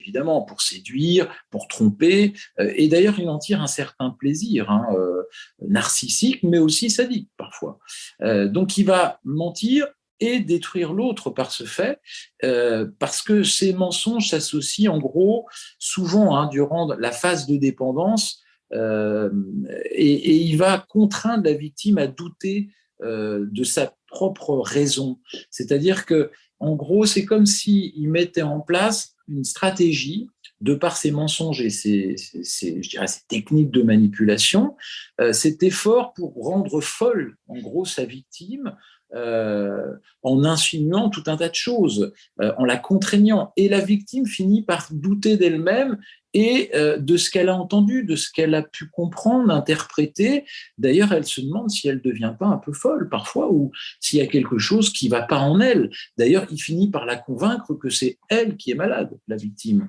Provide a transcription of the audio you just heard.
évidemment, pour séduire, pour tromper, et d'ailleurs, il en tire un certain plaisir, narcissique, mais aussi sadique parfois. Donc, il va mentir et détruire l'autre par ce fait, parce que ces mensonges s'associent en gros souvent durant la phase de dépendance, euh, et il va contraindre la victime à douter de sa propre raison. C'est-à-dire que, en gros, c'est comme s'il mettait en place une stratégie de par ses mensonges et je dirais, ses techniques de manipulation, cet effort pour rendre folle, en gros, sa victime, en insinuant tout un tas de choses, en la contraignant. Et la victime finit par douter d'elle-même et de ce qu'elle a entendu, de ce qu'elle a pu comprendre, interpréter. D'ailleurs, elle se demande si elle ne devient pas un peu folle parfois, ou s'il y a quelque chose qui ne va pas en elle. D'ailleurs, il finit par la convaincre que c'est elle qui est malade, la victime.